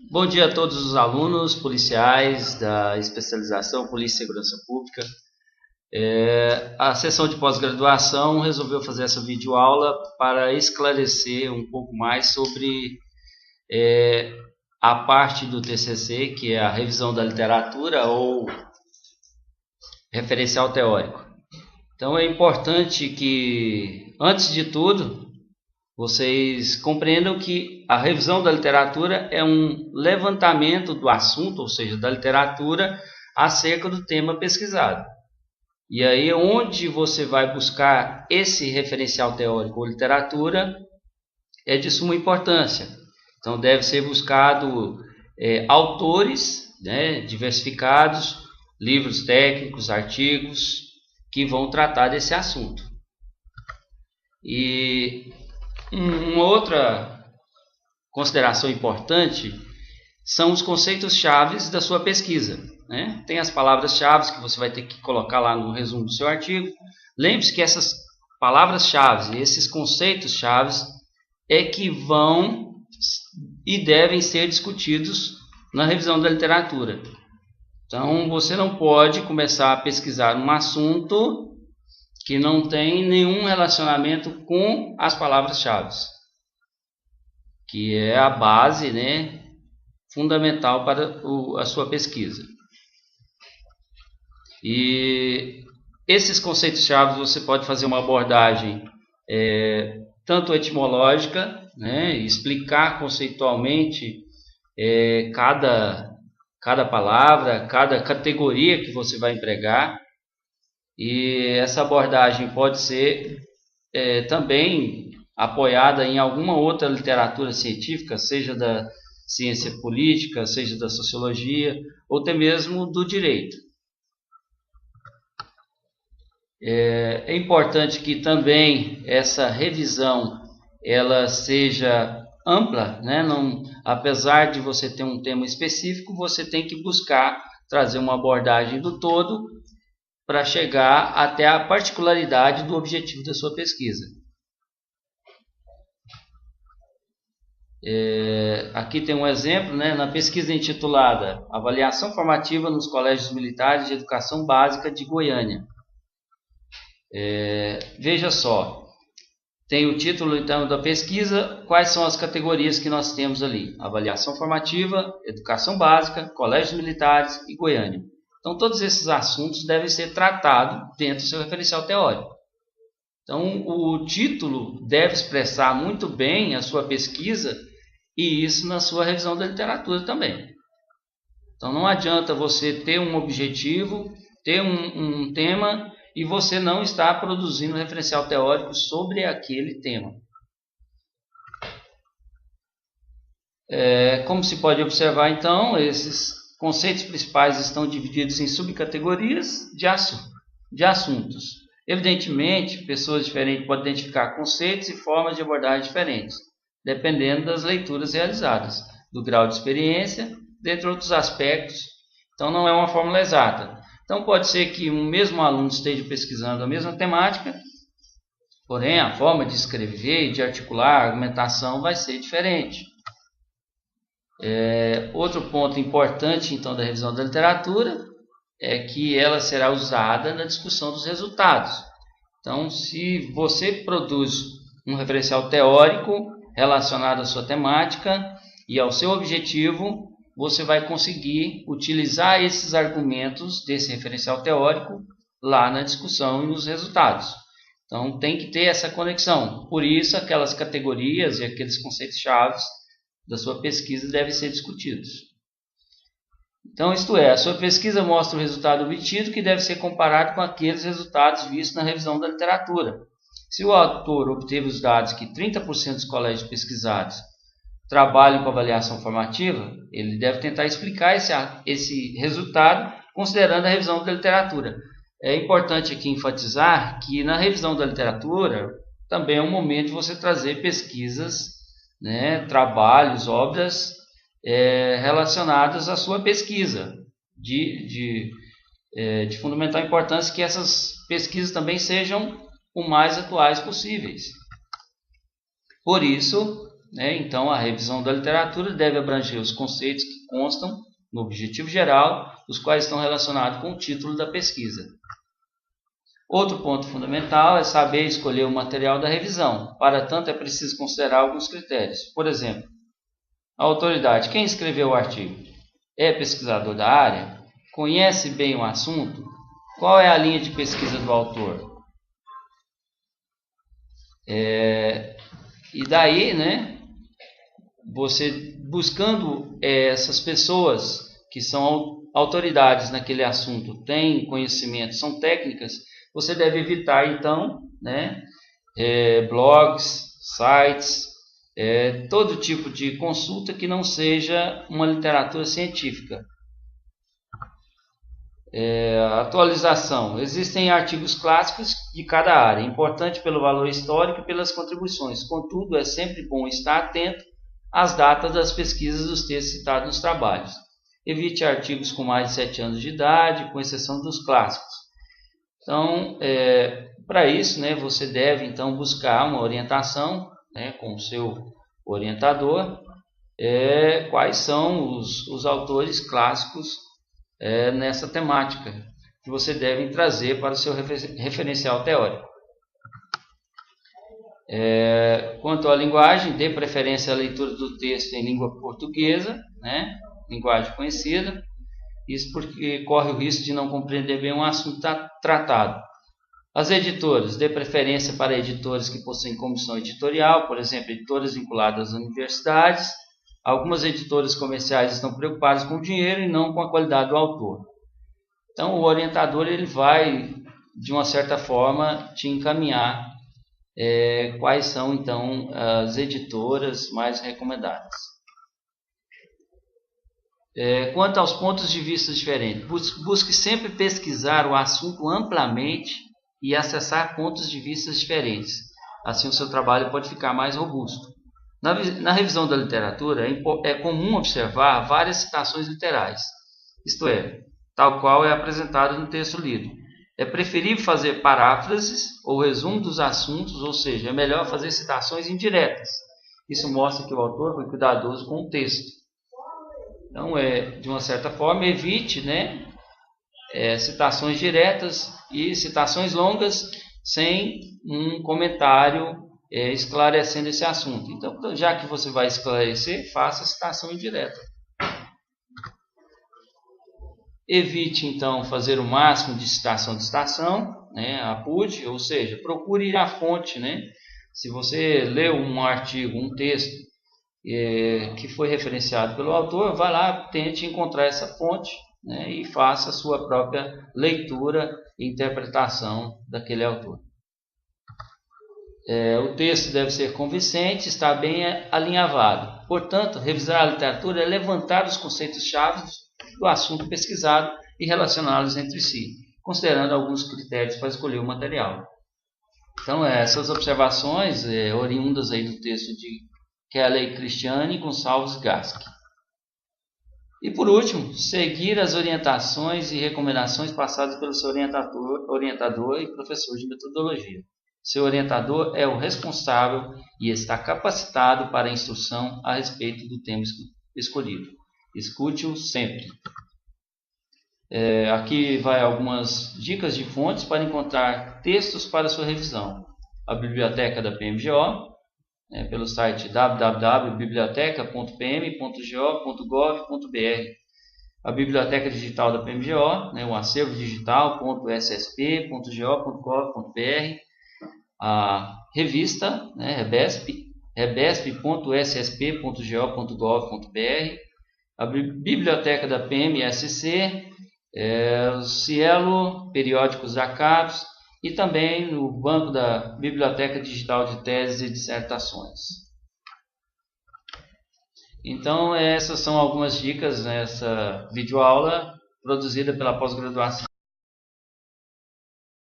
Bom dia a todos os alunos policiais da especialização Polícia e Segurança Pública. A sessão de pós-graduação resolveu fazer essa videoaula para esclarecer um pouco mais sobre a parte do TCC, que é a revisão da literatura ou referencial teórico. Então é importante que, antes de tudo, vocês compreendam que a revisão da literatura é um levantamento do assunto, ou seja, da literatura, acerca do tema pesquisado. E aí, onde você vai buscar esse referencial teórico ou literatura, é de suma importância. Então, deve ser buscado autores, diversificados, livros técnicos, artigos, que vão tratar desse assunto. E uma outra consideração importante são os conceitos-chave da sua pesquisa. Tem as palavras-chave que você vai ter que colocar lá no resumo do seu artigo. Lembre-se que essas palavras-chave, esses conceitos-chave é que vão e devem ser discutidos na revisão da literatura. Então, você não pode começar a pesquisar um assunto que não tem nenhum relacionamento com as palavras-chave, que é a base, fundamental para a sua pesquisa. E esses conceitos-chave você pode fazer uma abordagem tanto etimológica, explicar conceitualmente cada palavra, cada categoria que você vai empregar. E essa abordagem pode ser também apoiada em alguma outra literatura científica, seja da ciência política, seja da sociologia, ou até mesmo do direito. É importante que também essa revisão ela seja ampla, apesar de você ter um tema específico, você tem que buscar trazer uma abordagem do todo para chegar até a particularidade do objetivo da sua pesquisa. Aqui tem um exemplo, na pesquisa intitulada Avaliação Formativa nos Colégios Militares de Educação Básica de Goiânia. Veja só, tem o título então da pesquisa, quais são as categorias que nós temos ali? Avaliação Formativa, Educação Básica, Colégios Militares e Goiânia. Então, todos esses assuntos devem ser tratados dentro do seu referencial teórico. Então, o título deve expressar muito bem a sua pesquisa e isso na sua revisão da literatura também. Então, não adianta você ter um objetivo, ter um tema e você não estar produzindo um referencial teórico sobre aquele tema. Como se pode observar, então, esses conceitos principais estão divididos em subcategorias de assuntos. Evidentemente, pessoas diferentes podem identificar conceitos e formas de abordagem diferentes, dependendo das leituras realizadas, do grau de experiência, dentre outros aspectos. Então, não é uma fórmula exata. Então, pode ser que um mesmo aluno esteja pesquisando a mesma temática, porém, a forma de escrever e de articular a argumentação vai ser diferente. Outro ponto importante então da revisão da literatura é que ela será usada na discussão dos resultados. Então, se você produz um referencial teórico relacionado à sua temática e ao seu objetivo, você vai conseguir utilizar esses argumentos desse referencial teórico lá na discussão e nos resultados. Então, tem que ter essa conexão. Por isso, aquelas categorias e aqueles conceitos-chave da sua pesquisa devem ser discutidos. Então, isto é, a sua pesquisa mostra o resultado obtido que deve ser comparado com aqueles resultados vistos na revisão da literatura. Se o autor obteve os dados que 30% dos colégios pesquisados trabalham com avaliação formativa, ele deve tentar explicar esse resultado considerando a revisão da literatura. É importante aqui enfatizar que na revisão da literatura também é um momento de você trazer pesquisas, trabalhos, obras relacionadas à sua pesquisa, de fundamental importância que essas pesquisas também sejam o mais atuais possíveis. Por isso, né? Então, a revisão da literatura deve abranger os conceitos que constam no objetivo geral, os quais estão relacionados com o título da pesquisa. Outro ponto fundamental é saber escolher o material da revisão. Para tanto, é preciso considerar alguns critérios. Por exemplo, a autoridade. Quem escreveu o artigo? É pesquisador da área? Conhece bem o assunto? Qual é a linha de pesquisa do autor? E daí, né, você buscando essas pessoas que são autoridades naquele assunto, têm conhecimento, são técnicas, você deve evitar, então, né, blogs, sites, todo tipo de consulta que não seja uma literatura científica. Atualização. Existem artigos clássicos de cada área, importante pelo valor histórico e pelas contribuições. Contudo, é sempre bom estar atento às datas das pesquisas dos textos citados nos trabalhos. Evite artigos com mais de 7 anos de idade, com exceção dos clássicos. Então, para isso, né, você deve então buscar uma orientação, né, com o seu orientador, quais são os autores clássicos nessa temática que você deve trazer para o seu referencial teórico. Quanto à linguagem, dê preferência à leitura do texto em língua portuguesa, né, linguagem conhecida. Isso porque corre o risco de não compreender bem um assunto tratado. As editoras, dê preferência para editores que possuem comissão editorial, por exemplo, editoras vinculadas às universidades. Algumas editoras comerciais estão preocupadas com o dinheiro e não com a qualidade do autor. Então, o orientador ele vai, de uma certa forma, te encaminhar quais são, então, as editoras mais recomendadas. Quanto aos pontos de vista diferentes, busque sempre pesquisar o assunto amplamente e acessar pontos de vista diferentes. Assim, o seu trabalho pode ficar mais robusto. Na revisão da literatura, é comum observar várias citações literais, isto é, tal qual é apresentado no texto lido. É preferível fazer paráfrases ou resumo dos assuntos, ou seja, é melhor fazer citações indiretas. Isso mostra que o autor foi cuidadoso com o texto. Então, de uma certa forma, evite, né, citações diretas e citações longas sem um comentário esclarecendo esse assunto. Então, já que você vai esclarecer, faça a citação indireta. Evite, então, fazer o máximo de citação, né, apude, ou seja, procure ir à fonte. Né? Se você leu um artigo, um texto que foi referenciado pelo autor, vá lá, tente encontrar essa fonte, né, e faça a sua própria leitura e interpretação daquele autor. O texto deve ser convincente, estar bem alinhavado. Portanto, revisar a literatura é levantar os conceitos-chave do assunto pesquisado e relacioná-los entre si, considerando alguns critérios para escolher o material. Então, essas observações oriundas aí do texto de Kelly Christiane Gonçalves Gasque. E por último, seguir as orientações e recomendações passadas pelo seu orientador e professor de metodologia. Seu orientador é o responsável e está capacitado para a instrução a respeito do tema escolhido. Escute-o sempre. Aqui vai algumas dicas de fontes para encontrar textos para sua revisão. A biblioteca da PMGO, pelo site www.biblioteca.pm.go.gov.br. A biblioteca digital da PMGO, o acervo digital.ssp.go.gov.br. A revista, rebesp.ssp.go.gov.br. A biblioteca da PMSC, o Cielo, periódicos da CAPES, e também no banco da Biblioteca Digital de Teses e Dissertações. Então, essas são algumas dicas nessa videoaula produzida pela pós-graduação.